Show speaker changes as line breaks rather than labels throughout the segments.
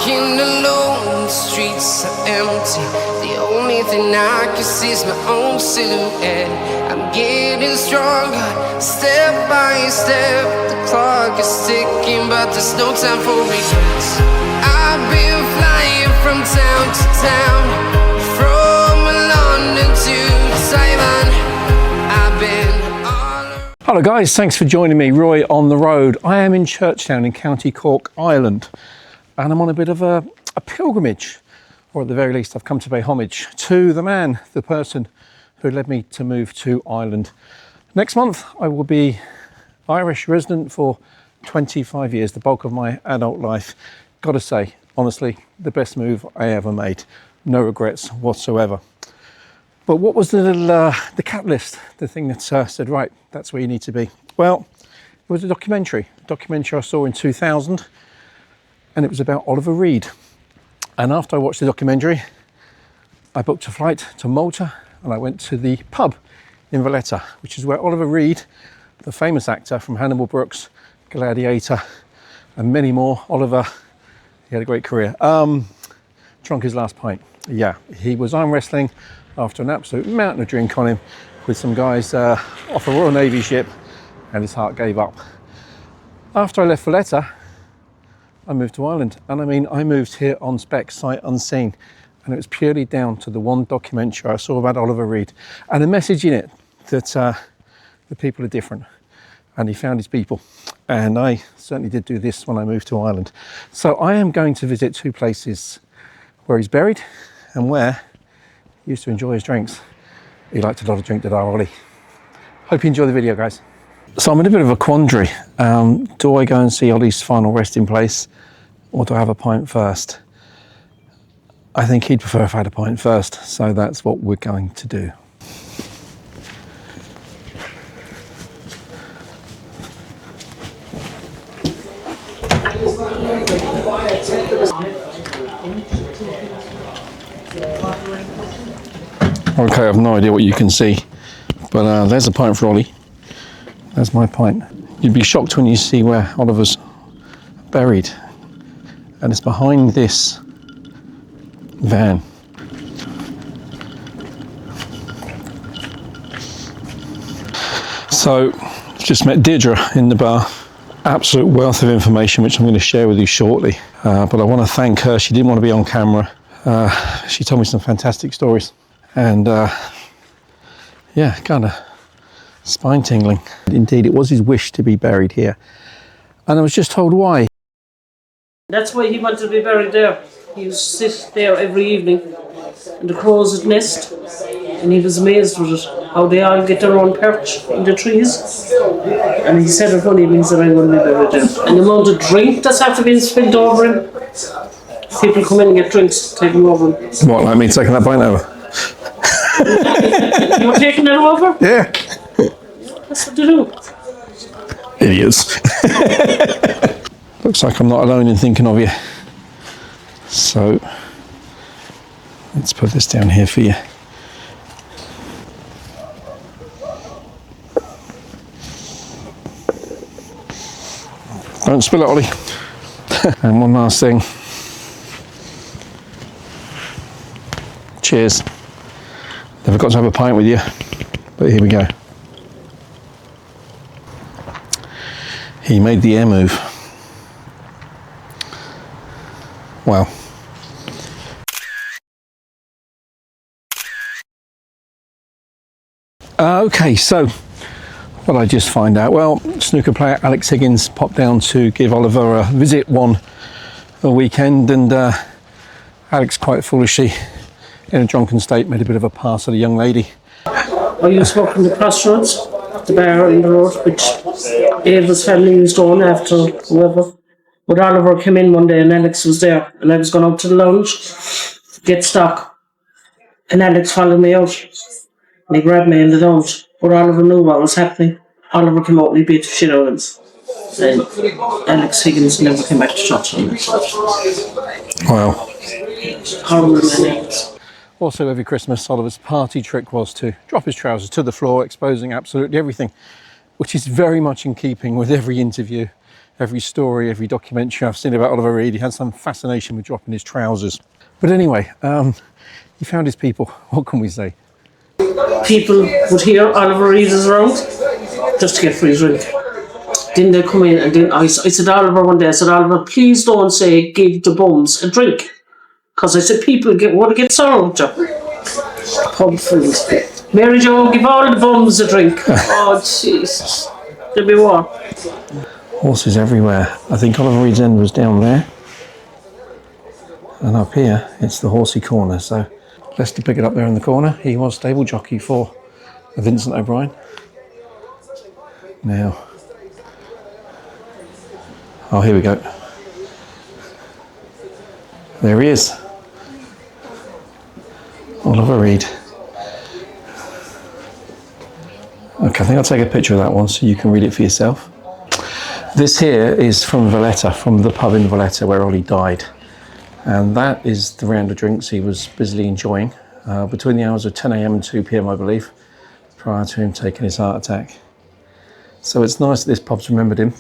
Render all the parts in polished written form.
walking alone, the streets are empty. The only thing I can see is my own silhouette. I'm getting stronger, step by step. The clock is ticking, but there's no time for regrets. I've been flying from town to town, from London to Taiwan. I've been all around.
Hello guys, thanks for joining me, Roy on the road. I am in Churchtown in County Cork, Ireland, and I'm on a bit of a pilgrimage, or at the very least I've come to pay homage to the man, the person who led me to move to Ireland. Next month I will be Irish resident for 25 years, the bulk of my adult life. Gotta say, honestly, the best move I ever made. No regrets whatsoever. But what was the catalyst, the thing that said, right, that's where you need to be? Well, it was a documentary I saw in 2000, and it was about Oliver Reed. And after I watched the documentary, I booked a flight to Malta, and I went to the pub in Valletta, which is where Oliver Reed, the famous actor from Hannibal Brooks, Gladiator, and many more. Oliver, he had a great career. Drunk his last pint. Yeah, he was arm wrestling after an absolute mountain of drink on him with some guys off a Royal Navy ship, and his heart gave up. After I left Valletta, I moved to Ireland, and I mean, I moved here on spec, sight unseen, and it was purely down to the one documentary I saw about Oliver Reed and a message in it that the people are different, and he found his people. And I certainly did do this when I moved to Ireland. So I am going to visit two places where he's buried and where he used to enjoy his drinks. He liked a lot of drink, did our Ollie. Hope you enjoy the video, guys. So I'm in a bit of a quandary. Do I go and see Ollie's final resting place, or do I have a pint first? I think he'd prefer if I had a pint first, so that's what we're going to do. Okay, I've no idea what you can see, but there's a pint for Ollie. There's my pint. You'd be shocked when you see where Oliver's buried, and it's behind this van. So, just met Deirdre in the bar. Absolute wealth of information which I'm going to share with you shortly, but I want to thank her. She didn't want to be on camera. She told me some fantastic stories, and yeah, kind of spine tingling. Indeed, it was his wish to be buried here, and I was just told why.
That's why he wanted to be buried there. He used to sit there every evening in the crow's nest, and he was amazed with it, how they all get their own perch in the trees. And he said it only means that I'm going to be buried there. And the amount of drink that's after being spilled over him, people come in and get drinks taken over him.
What, like me taking that pint over?
You were taking it over?
Yeah.
That's what they do.
Idiots. Looks like I'm not alone in thinking of you. So, let's put this down here for you. Don't spill it, Ollie. And one last thing. Cheers. Never got to have a pint with you, but here we go. He made the air move. Wow. Okay, so what did I just find out? Well, snooker player Alex Higgins popped down to give Oliver a visit a weekend, and Alex, quite foolishly, in a drunken state, made a bit of a pass at a young lady.
I used to work in the Crossroads, the bar in the road, which Ava's family used to own after whoever. But Oliver came in one day and Alex was there, and I was going out to the lounge to get stock, and Alex followed me out, and he grabbed me in the lounge. But Oliver knew what was happening. Oliver came out and he beat the shit out of us. And Alex Higgins never came back to church on that.
Wow.
Horrible man.
Also, every Christmas, Oliver's party trick was to drop his trousers to the floor, exposing absolutely everything, which is very much in keeping with every interview every story, every documentary I've seen about Oliver Reed. He had some fascination with dropping his trousers. But anyway, he found his people. What can we say?
People would hear Oliver Reed is around just to get free drink. Then they come in and then I said, Oliver, one day, I said, Oliver, please don't say give the bums a drink. Because I said, people want to get served. Pub filled. Mary Jo, give all the bums a drink. Oh, Jesus. There'll be war.
Horses everywhere. I think Oliver Reed's end was down there. And up here, it's the horsey corner. So let's pick it up there in the corner. He was stable jockey for Vincent O'Brien. Now, oh, here we go. There he is. Oliver Reed. Okay, I think I'll take a picture of that one so you can read it for yourself. This here is from Valletta, from the pub in Valletta where Ollie died. And that is the round of drinks he was busily enjoying between the hours of 10 a.m. and 2 p.m, I believe, prior to him taking his heart attack. So it's nice that this pub's remembered him.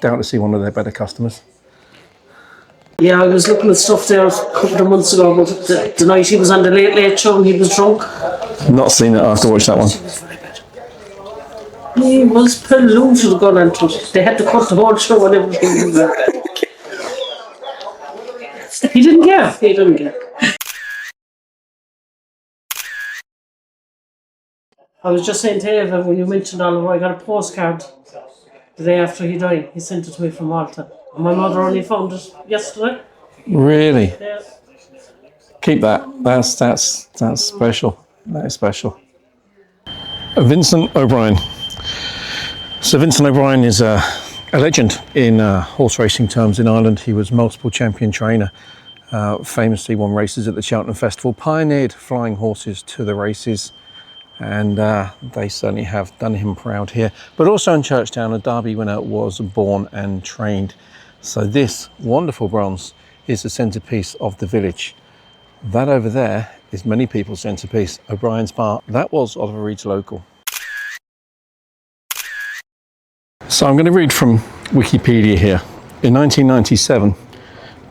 Down to see one of their better customers.
Yeah, I was looking at stuff there a couple of months ago, but the night he was on the Late Late Show and he was drunk.
Not seen it, I have to watch that one.
He was polluted going into it. They had to cut the whole show and everything. He didn't care. He didn't care. I was just saying to Eva, when you mentioned Oliver, I got a postcard the day after he died. He sent it to me from Malta. And my mother only found it yesterday.
Really?
Yeah.
Keep that. That's special. That is special. Vincent O'Brien. So Vincent O'Brien is a legend in horse racing terms in Ireland. He was multiple champion trainer. Famously won races at the Cheltenham Festival. Pioneered flying horses to the races. And they certainly have done him proud here. But also in Churchtown, a Derby winner was born and trained. So this wonderful bronze is the centrepiece of the village. That over there is many people's centrepiece, O'Brien's Bar. That was Oliver Reed's local. So I'm going to read from Wikipedia here. In 1997,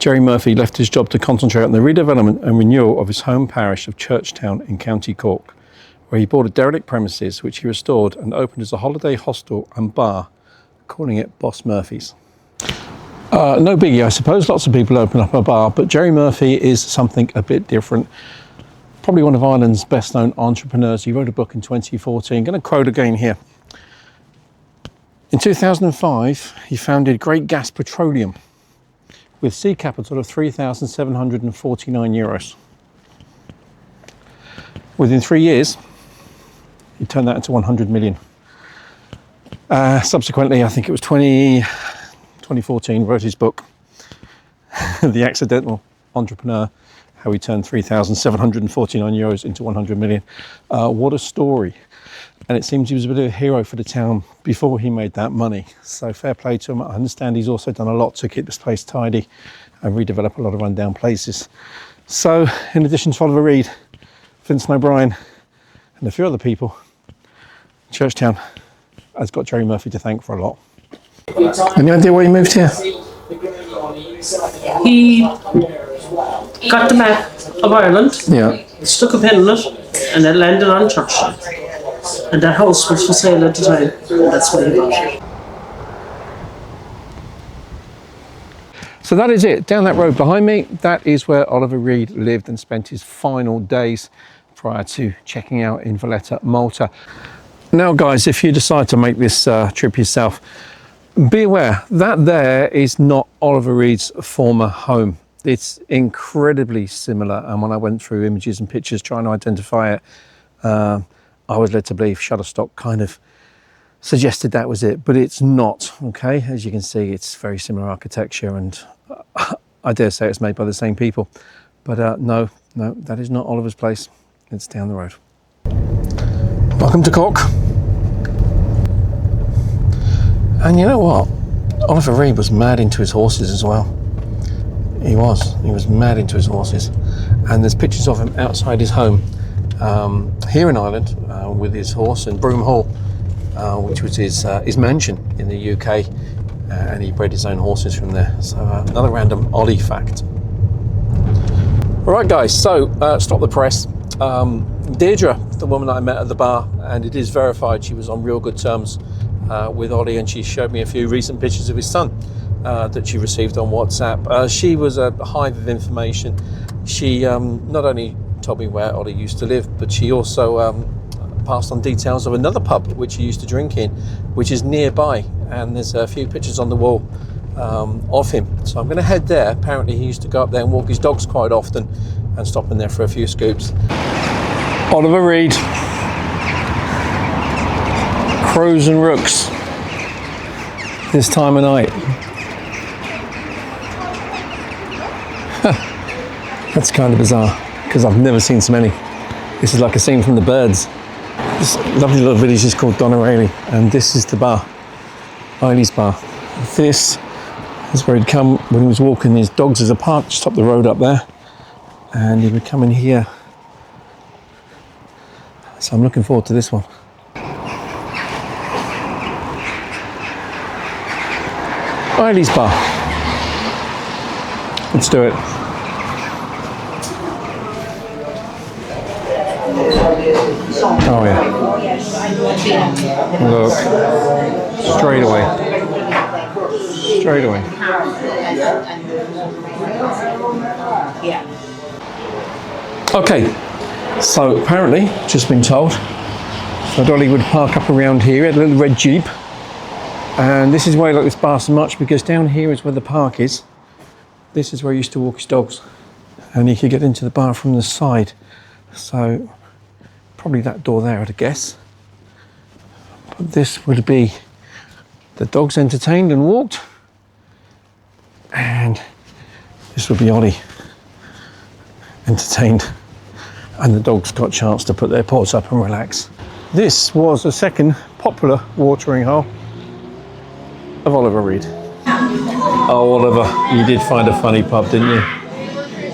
Jerry Murphy left his job to concentrate on the redevelopment and renewal of his home parish of Churchtown in County Cork, where he bought a derelict premises which he restored and opened as a holiday hostel and bar, calling it Boss Murphy's. No biggie, I suppose. Lots of people open up a bar, but Jerry Murphy is something a bit different. Probably one of Ireland's best known entrepreneurs. He wrote a book in 2014. I'm going to quote again here. In 2005, he founded Great Gas Petroleum with seed capital of €3,749. Within 3 years, he turned that into 100 million. Subsequently, I think it was 2014, wrote his book, The Accidental Entrepreneur, how he turned €3,749 into 100 million. What a story. And it seems he was a bit of a hero for the town before he made that money. So fair play to him. I understand he's also done a lot to keep this place tidy and redevelop a lot of rundown places. So in addition to Oliver Reed, Vincent O'Brien and a few other people, Churchtown has got Jerry Murphy to thank for a lot. Any idea why he moved here?
He got the map of Ireland,
Yeah.
stuck a pen in it, and it landed on Churchtown. And that house was for sale at the time, and that's why he bought it.
So that is it. Down that road behind me, that is where Oliver Reed lived and spent his final days prior to checking out in Valletta, Malta. Now guys, if you decide to make this trip yourself, be aware that there is not Oliver Reed's former home. It's incredibly similar, and when I went through images and pictures trying to identify it, I was led to believe Shutterstock kind of suggested that was it, but it's not, okay? As you can see, it's very similar architecture, and I dare say it's made by the same people. But no, that is not Oliver's place. It's down the road. Welcome to Cork. And you know what? Oliver Reed was mad into his horses as well. He was mad into his horses. And there's pictures of him outside his home here in Ireland with his horse and Broom Hall, which was his mansion in the UK. and he bred his own horses from there. So another random Ollie fact. All right, guys, so stop the press. Deirdre, the woman I met at the bar, and it is verified she was on real good terms with Ollie, and she showed me a few recent pictures of his son that she received on WhatsApp. She was a hive of information. She not only told me where Ollie used to live, but she also passed on details of another pub which he used to drink in, which is nearby, and there's a few pictures on the wall of him. So I'm going to head there. Apparently he used to go up there and walk his dogs quite often and stop in there for a few scoops. Oliver Reed. Crows and rooks this time of night. That's kind of bizarre because I've never seen so many. This is like a scene from The Birds. This lovely little village is called Doneraile, and this is the bar, Ollie's bar. This is where he'd come when he was walking his dogs as a park just up the road up there, and he would come in here. So I'm looking forward to this one. Ollie's bar. Let's do it. Oh yeah. Look. Straight away. Straight away. Okay. So apparently, just been told that Ollie would park up around here. He had a little red Jeep. And this is why I like this bar so much, because down here is where the park is. This is where he used to walk his dogs. And he could get into the bar from the side. So probably that door there, I'd guess. But this would be the dogs entertained and walked. And this would be Ollie entertained. And the dogs got a chance to put their paws up and relax. This was a second popular watering hole of Oliver Reed. Oh, Oliver, you did find a funny pub, didn't you?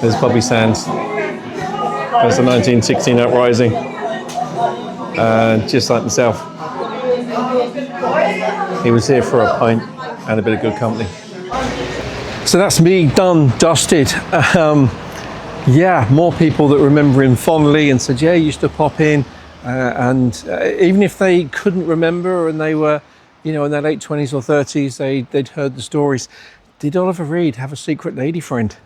There's Bobby Sands. There's the 1916 uprising. Just like myself, he was here for a pint and a bit of good company. So that's me done, dusted. Yeah, more people that remember him fondly and said, yeah, he used to pop in. And even if they couldn't remember and they were, you know, in their late 20s or 30s, they'd heard the stories. Did Oliver Reed have a secret lady friend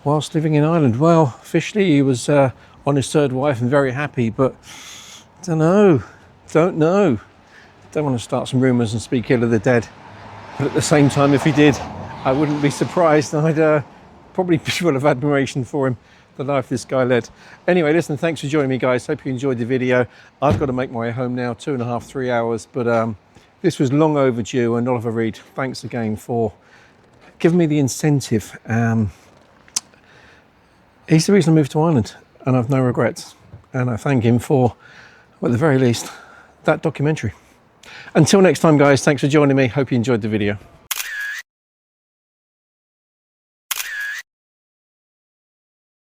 whilst living in Ireland? Well, officially he was on his third wife and very happy, but don't know. Don't want to start some rumours and speak ill of the dead. But at the same time, if he did, I wouldn't be surprised. I'd probably be full of admiration for him, the life this guy led. Anyway, listen, thanks for joining me, guys. Hope you enjoyed the video. I've got to make my way home now, 2.5, 3 hours, but this was long overdue, and Oliver Reed, thanks again for giving me the incentive. He's the reason I moved to Ireland, and I've no regrets. And I thank him for, at the very least, that documentary. Until next time, guys, thanks for joining me. Hope you enjoyed the video.